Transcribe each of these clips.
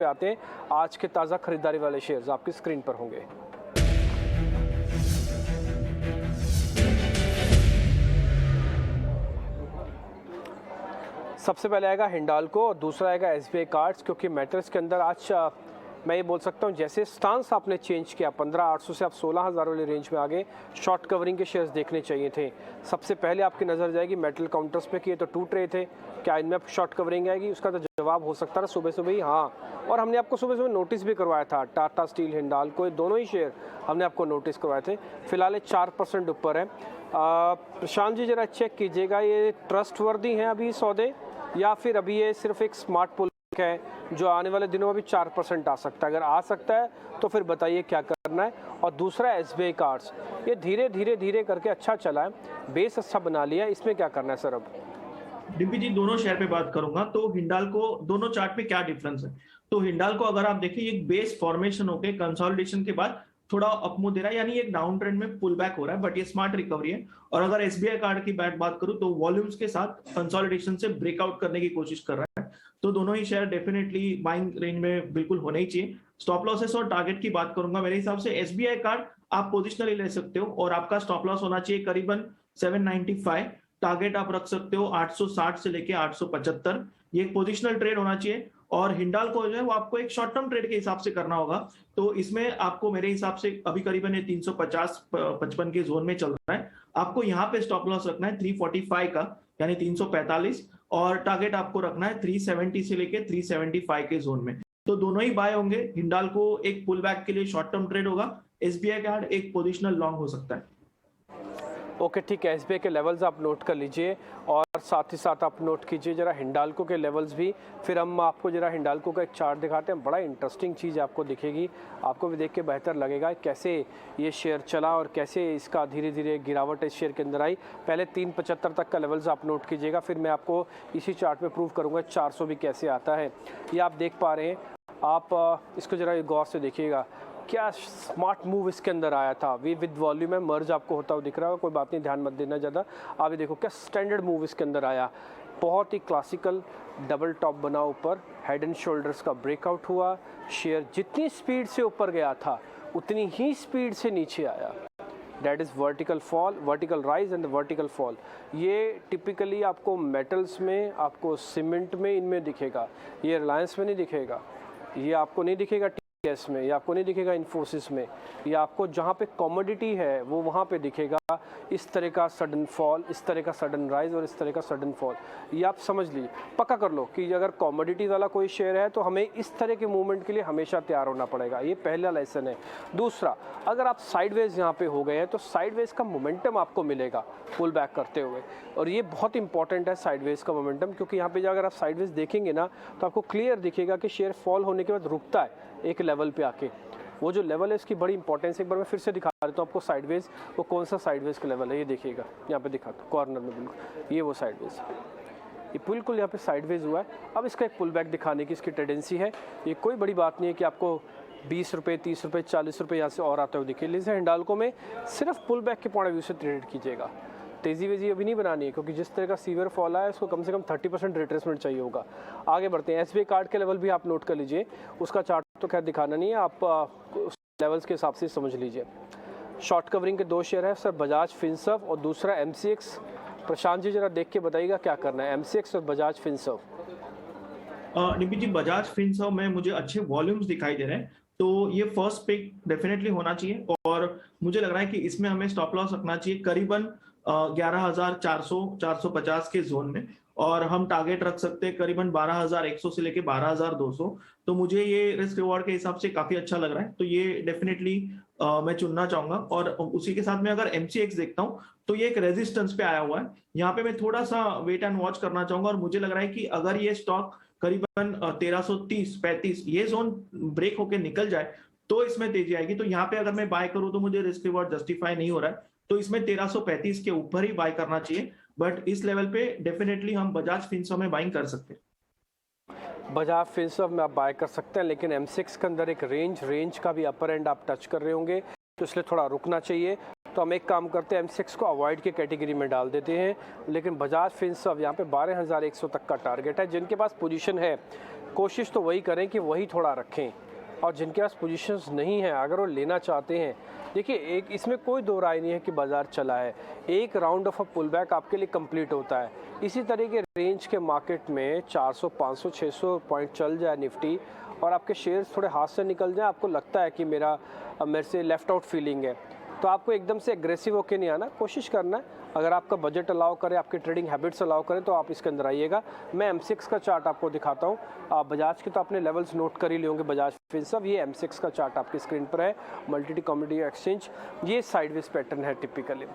पे आते हैं। आज के ताज़ा खरीदारी वाले शेयर्स आपकी स्क्रीन पर होंगे। सबसे पहले आएगा हिंडाल्को और दूसरा आएगा एसबीआई कार्ड्स, क्योंकि मेटल्स के अंदर आज मैं ये बोल सकता हूँ जैसे स्टांस आपने चेंज किया 15,800 से आप 16,000 वाले रेंज में आ गए। शॉर्ट कवरिंग के शेयर्स देखने चाहिए थे। सबसे पहले आपकी नज़र जाएगी मेटल काउंटर्स पे कि ये तो टूट रहे थे, क्या इनमें अब शॉर्ट कवरिंग आएगी? उसका तो जवाब हो सकता था सुबह सुबह ही हाँ, और हमने आपको सुबह सुबह नोटिस भी करवाया था। टाटा स्टील, हिंडाल्को, ये दोनों ही शेयर हमने आपको नोटिस करवाए थे। फिलहाल 4% ऊपर है। प्रशांत जी जरा चेक कीजिएगा, ये ट्रस्ट वर्दी हैं अभी सौदे या फिर अभी ये सिर्फ एक स्मार्ट पुल है जो आने वाले दिनों में भी 4% आ सकता है? अगर आ सकता है तो फिर बताइए क्या करना है। और दूसरा एसबीआई कार्ड्स, ये धीरे धीरे धीरे करके अच्छा चला है, बेस अच्छा बना लिया, इसमें क्या करना है सर? अब डिम्पी जी दोनों शेयर पे बात करूंगा तो हिंडाल्को दोनों चार्ट में क्या डिफरेंस है। तो हिंडाल्को अगर आप देखिए एक बेस फॉर्मेशन होके कंसोलिडेशन के बाद थोड़ा अपमूव दे रहा है, यानी एक डाउन ट्रेंड में पुल बैक हो रहा है, बट ये स्मार्ट रिकवरी है। और अगर एसबीआई कार्ड की बात करूं तो वॉल्यूम्स के साथ कंसोलिडेशन से ब्रेकआउट करने की कोशिश कर रहा है। तो दोनों ही शेयर डेफिनेटली बाइंग रेंज में बिल्कुल होने ही चाहिए। स्टॉप लॉसेस और टारगेट की बात करूंगा, मेरे हिसाब से एसबीआई कार्ड आप पोजिशनली ले सकते हो और आपका स्टॉप लॉस होना चाहिए करीबन 795। टारगेट आप रख सकते हो 860 से लेके 875। ये एक पोजिशनल ट्रेड होना चाहिए। और हिंडाल्को जो है वो आपको एक शॉर्ट टर्म ट्रेड के हिसाब से करना होगा। तो इसमें आपको मेरे हिसाब से अभी करीबन ये 350-55 के जोन में चल रहा है। आपको यहाँ पे स्टॉप लॉस रखना है 345 का, यानी 345, और टारगेट आपको रखना है 370 से लेके 375 के जोन में। तो दोनों ही बाय होंगे। हिंडाल्को एक पुल बैक के लिए शॉर्ट टर्म ट्रेड होगा, एसबीआई कार्ड एक पोजिशनल लॉन्ग हो सकता है। ओके ठीक है, एसबीआई के लेवल्स आप नोट कर लीजिए और साथ ही साथ आप नोट कीजिए जरा हिंडाल्को के लेवल्स भी। फिर हम आपको जरा हिंडाल्को का एक चार्ट दिखाते हैं, बड़ा इंटरेस्टिंग चीज़ आपको दिखेगी, आपको भी देख के बेहतर लगेगा कैसे ये शेयर चला और कैसे इसका धीरे धीरे गिरावट इस शेयर के अंदर आई। पहले 375 तक का लेवल्स आप नोट कीजिएगा, फिर मैं आपको इसी चार्ट में प्रूव करूँगा 400 भी कैसे आता है। ये आप देख पा रहे हैं, आप इसको जरा गौर से देखिएगा, क्या स्मार्ट मूव इसके अंदर आया था। वी विद वॉल्यूम है, मर्ज आपको होता हुआ दिख रहा है, कोई बात नहीं, ध्यान मत देना ज़्यादा। आप ये देखो क्या स्टैंडर्ड मूव इसके अंदर आया, बहुत ही क्लासिकल डबल टॉप बना, ऊपर हेड एंड शोल्डर्स का ब्रेकआउट हुआ। शेयर जितनी स्पीड से ऊपर गया था उतनी ही स्पीड से नीचे आया। That is vertical fall, vertical rise and vertical fall. ये टिपिकली आपको मेटल्स में, आपको सीमेंट में, इनमें दिखेगा, ये रिलायंस में नहीं दिखेगा, ये आपको नहीं दिखेगा टीसीएस में, ये आपको नहीं दिखेगा इन्फोसिस में, ये आपको जहाँ पे कमोडिटी है वो वहाँ पे दिखेगा। इस तरह का सडन फॉल, इस तरह का सडन राइज और इस तरह का सडन फॉल, ये आप समझ लीजिए, पक्का कर लो कि अगर कमोडिटी वाला कोई शेयर है तो हमें इस तरह के मूवमेंट के लिए हमेशा तैयार होना पड़ेगा। ये पहला लेसन है। दूसरा, अगर आप साइडवेज यहाँ पे हो गए हैं तो साइडवेज का मोमेंटम आपको मिलेगा पुल बैक करते हुए, और ये बहुत इंपॉर्टेंट है साइडवेज का मोमेंटम, क्योंकि यहाँ पे अगर आप साइडवेज देखेंगे ना तो आपको क्लियर दिखेगा कि शेयर फॉल होने के बाद रुकता है एक लेवल पे आके। वो जो लेवल है इसकी बड़ी इंपॉर्टेंस है। एक बार मैं फिर से दिखा देता हूँ आपको साइडवेज, वो कौन सा साइडवेज का लेवल है, ये देखिएगा यहाँ पे दिखाता हूँ कॉर्नर में, बिल्कुल ये वो साइडवेज है, ये बिल्कुल यहाँ पे साइडवेज हुआ है। अब इसका एक पुल बैक दिखाने की इसकी टेंडेंसी है। ये कोई बड़ी बात नहीं है कि आपको 20 रुपये, 30 रुपये, 40 रुपये यहाँ से और आते हुए दिखे। लेकिन हिंडाल्को में सिर्फ पुल बैक के पॉइंट ऑफ व्यू से ट्रेड कीजिएगा, तेज़ी वेजी अभी नहीं बनानी है, क्योंकि जिस तरह का सीवियर फॉल है उसको कम से कम 30% रिट्रेसमेंट चाहिए होगा। आगे बढ़ते हैं, एसबीआई कार्ड के लेवल भी आप नोट कर लीजिए, उसका चार्ट तो खैर दिखाना नहीं है, आप उस लेवल्स के हिसाब से समझ लीजिए। शॉर्ट कवरिंग के दो शेयर है सर, बजाज फिनसर्व और दूसरा एमसीएक्स। प्रशांत जी जरा देख के बताइएगा क्या करना है, एमसीएक्स और बजाज फिनसर्व। निपी जी बजाज फिनसर्व में मुझे अच्छे वॉल्यूम्स दिखाई दे रहे हैं, तो ये फर्स्ट पिक डेफिनेटली होना चाहिए। और मुझे लग रहा है कि इसमें हमें स्टॉप लॉस रखना चाहिए करीबन 11,400-450 के जोन में, और हम टारगेट रख सकते हैं करीबन 12,100 से लेके 12,200। तो मुझे ये रिस्क रिवॉर्ड के हिसाब से काफी अच्छा लग रहा है, तो ये डेफिनेटली मैं चुनना चाहूंगा। और उसी के साथ में अगर एमसीएक्स देखता हूँ तो ये एक रेजिस्टेंस पे आया हुआ है, यहाँ पे मैं थोड़ा सा वेट एंड वॉच करना चाहूंगा। और मुझे लग रहा है कि अगर ये स्टॉक करीबन 1330-35 ये जोन ब्रेक होके निकल जाए तो इसमें तेजी आएगी। तो यहाँ पे अगर मैं बाय करूँ तो मुझे रिस्क रिवॉर्ड जस्टिफाई नहीं हो रहा है, तो इसमें 1335 के ऊपर ही बाय करना चाहिए। बट इस लेवल पे डेफिनेटली हम बजाज फिनसर्व में बाइंग कर सकते हैं। बजाज फिनसर्व में आप बाय कर सकते हैं, लेकिन एम6 के अंदर एक रेंज का भी अपर एंड आप टच कर रहे होंगे, तो इसलिए थोड़ा रुकना चाहिए। तो हम एक काम करते हैं, M6 को अवॉइड की कैटेगरी में डाल देते हैं। लेकिन बजाज फिनसर्व यहाँ पे 12,100 तक का टारगेट है। जिनके पास पोजीशन है कोशिश तो वही करें कि वही थोड़ा रखें, और जिनके पास पोजीशंस नहीं है अगर वो लेना चाहते हैं, देखिए एक इसमें कोई दो राय नहीं है कि बाज़ार चला है, एक round of a pull back आपके लिए कंप्लीट होता है। इसी तरह के रेंज के मार्केट में 400, 500, 600 पॉइंट चल जाए निफ्टी और आपके शेयर्स थोड़े हाथ से निकल जाए, आपको लगता है कि मेरे से लेफ़्ट आउट फीलिंग है, तो आपको एकदम से एग्रेसिव होके नहीं आना, कोशिश करना है। अगर आपका बजट अलाउ करे, आपकी ट्रेडिंग हैबिट्स अलाउ करें तो आप इसके अंदर आइएगा। मैं M6 का चार्ट आपको दिखाता हूँ। बजाज के तो आपने लेवल्स नोट कर ही लिए होंगे, बजाज फिनसर्व। ये M6 का चार्ट आपकी स्क्रीन पर है, मल्टी कमोडिटी एक्सचेंज। ये साइडवेज पैटर्न है टिपिकली।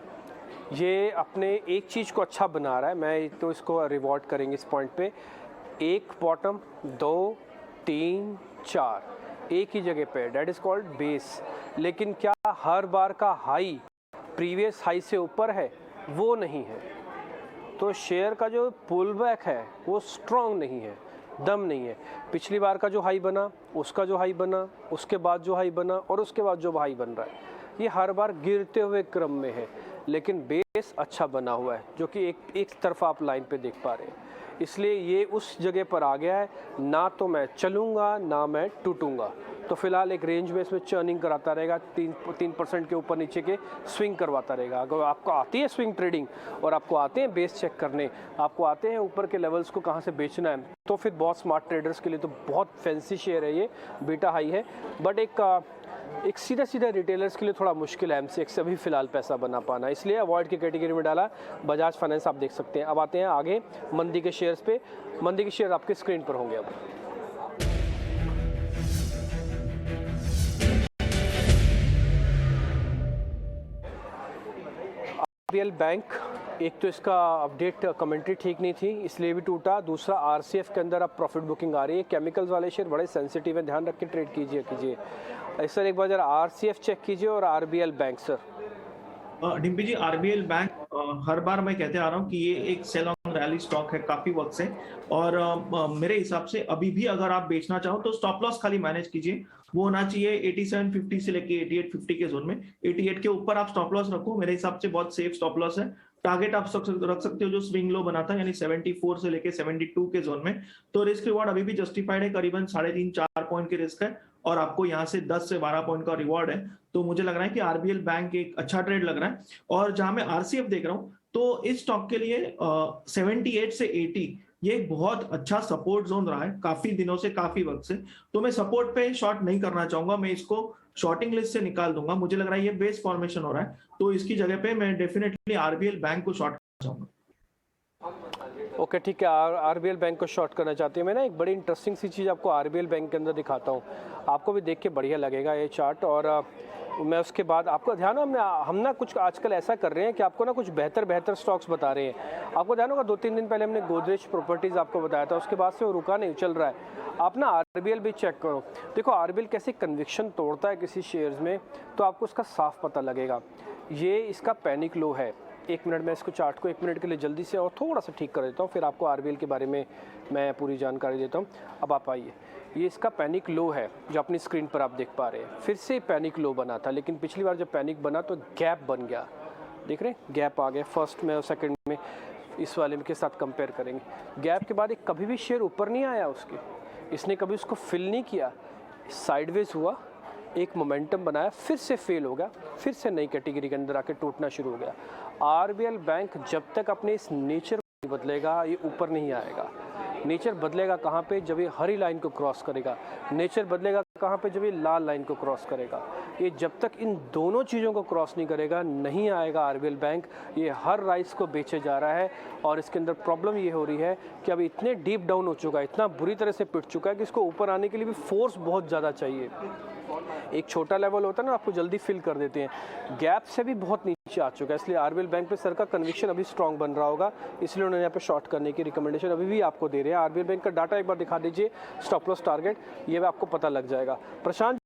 ये अपने एक चीज़ को अच्छा बना रहा है, मैं तो इसको रिवॉर्ड करेंगे इस पॉइंट पे। एक बॉटम, 2, 3, 4 एक ही जगह पे, डेट इज़ कॉल्ड बेस। लेकिन क्या हर बार का हाई प्रीवियस हाई से ऊपर है? वो नहीं है। तो शेयर का जो पुल बैक है वो स्ट्रॉन्ग नहीं है, दम नहीं है। पिछली बार का जो हाई बना, उसका जो हाई बना, उसके बाद जो हाई बना और उसके बाद जो हाई बन रहा है, ये हर बार गिरते हुए क्रम में है। लेकिन बेस अच्छा बना हुआ है, जो कि एक तरफा आप लाइन पे देख पा रहे हैं। इसलिए ये उस जगह पर आ गया है, ना तो मैं चलूँगा ना मैं टूटूँगा। तो फिलहाल एक रेंज में इसमें चर्निंग कराता रहेगा, 3% के ऊपर नीचे के स्विंग करवाता रहेगा। अगर आपको आती है स्विंग ट्रेडिंग और आपको आते हैं बेस चेक करने, आपको आते हैं ऊपर के लेवल्स को कहाँ से बेचना है, तो फिर बहुत स्मार्ट ट्रेडर्स के लिए तो बहुत फैंसी शेयर है ये, बीटा हाई है। बट एक सीधा रिटेलर्स के लिए थोड़ा मुश्किल है M6 से अभी फ़िलहाल पैसा बना पाना, इसलिए अवॉइड की कैटेगरी में डाला। बजाज फाइनेंस आप देख सकते हैं। अब आते हैं आगे मंदी के शेयर्स पे। मंदी के शेयर आपके स्क्रीन पर होंगे। अब RBL बैंक, एक तो इसका अपडेट कमेंट्री ठीक नहीं थी इसलिए भी टूटा, दूसरा RCF के अंदर अब प्रॉफिट बुकिंग आ रही है। केमिकल्स वाले शेयर बड़े सेंसिटिव हैं, ध्यान रख के ट्रेड कीजिए। सर एक बार जरा RCF चेक कीजिए और RBL बैंक सर। डिम्पी जी, RBL बैंक हर बार मैं कहते आ रहा हूँ कि ये एक सेल ऑन रैली स्टॉक है काफी वक्त से, और मेरे हिसाब से अभी भी अगर आप बेचना चाहो तो स्टॉप लॉस खाली मैनेज कीजिए। वो होना चाहिए 8750 से लेके 8850 के जोन में। 88 के ऊपर आप स्टॉप लॉस रखो, मेरे हिसाब से बहुत सेफ स्टॉप लॉस है। टारगेट आप रख सकते हो जो स्विंग लो बनाता है, यानी 74 से लेके 72 के जोन में। तो रिस्क रिवॉर्ड अभी भी जस्टिफाइड है, करीबन 3.5-4 पॉइंट की रिस्क है और आपको यहाँ से 10 से 12 पॉइंट का रिवॉर्ड है। तो मुझे लग रहा है कि RBL बैंक एक अच्छा ट्रेड लग रहा है। और जहां मैं RCF देख रहा हूँ तो इस स्टॉक के लिए 78 से 80 ये एक बहुत अच्छा सपोर्ट जोन रहा है काफी दिनों से, काफी वक्त से। तो मैं सपोर्ट पे शॉर्ट नहीं करना चाहूंगा, मैं इसको शॉर्टिंग लिस्ट से निकाल दूंगा। मुझे लग रहा है ये बेस फॉर्मेशन हो रहा है, तो इसकी जगह पे मैं डेफिनेटली RBL बैंक को शॉर्ट करना चाहूंगा। ओके ठीक है, RBL बैंक को शॉर्ट करना चाहती है। मैं ना एक बड़ी इंटरेस्टिंग सी चीज़ आपको RBL बैंक के अंदर दिखाता हूँ, आपको भी देख के बढ़िया लगेगा ये चार्ट। और मैं उसके बाद आपको ध्यान हो, हम ना कुछ आजकल ऐसा कर रहे हैं कि आपको ना कुछ बेहतर स्टॉक्स बता रहे हैं। आपको ध्यान होगा 2-3 दिन पहले हमने गोदरेज प्रॉपर्टीज़ आपको बताया था, उसके बाद से वो रुका नहीं, चल रहा है। आप ना RBL भी चेक करो, देखो RBL कैसे कन्विक्शन तोड़ता है किसी शेयर्स में, तो आपको उसका साफ पता लगेगा। ये इसका पैनिक लो है। 1 मिनट में इसको चार्ट को 1 मिनट के लिए जल्दी से और थोड़ा सा ठीक कर देता हूँ, फिर आपको RBL के बारे में मैं पूरी जानकारी देता हूँ। अब आप आइए, ये इसका पैनिक लो है जो अपनी स्क्रीन पर आप देख पा रहे हैं। फिर से पैनिक लो बना था, लेकिन पिछली बार जब पैनिक बना तो गैप बन गया, देख रहे हैं गैप आ गया फर्स्ट में और सेकंड में। इस वाले के साथ कंपेयर करेंगे, गैप के बाद एक कभी भी शेयर ऊपर नहीं आया उसके, इसने कभी उसको फिल नहीं किया, साइडवेज हुआ, एक मोमेंटम बनाया, फिर से फेल हो गया, फिर से नई कैटेगरी के अंदर आके टूटना शुरू हो गया। RBL बैंक जब तक अपने इस नेचर को नहीं बदलेगा ये ऊपर नहीं आएगा। नेचर बदलेगा कहाँ पे? जब ये हरी लाइन को क्रॉस करेगा। नेचर बदलेगा कहाँ पे? जब ये लाल लाइन को क्रॉस करेगा। ये जब तक इन दोनों चीज़ों को क्रॉस नहीं करेगा नहीं आएगा RBL बैंक। ये हर राइस को बेचे जा रहा है और इसके अंदर प्रॉब्लम ये हो रही है कि अब इतने डीप डाउन हो चुका है, इतना बुरी तरह से पिट चुका है कि इसको ऊपर आने के लिए भी फोर्स बहुत ज़्यादा चाहिए। एक छोटा लेवल होता है ना, आपको जल्दी फिल कर देते हैं, गैप से भी बहुत नीचे आ चुका है। इसलिए RBL बैंक पे सर का कन्विक्शन अभी स्ट्रांग बन रहा होगा, इसलिए उन्होंने यहाँ पे शॉर्ट करने की रिकमेंडेशन अभी भी आपको दे रहे हैं। RBL बैंक का डाटा एक बार दिखा दीजिए, स्टॉप लॉस टारगेट, ये भी आपको पता लग जाएगा। प्रशांत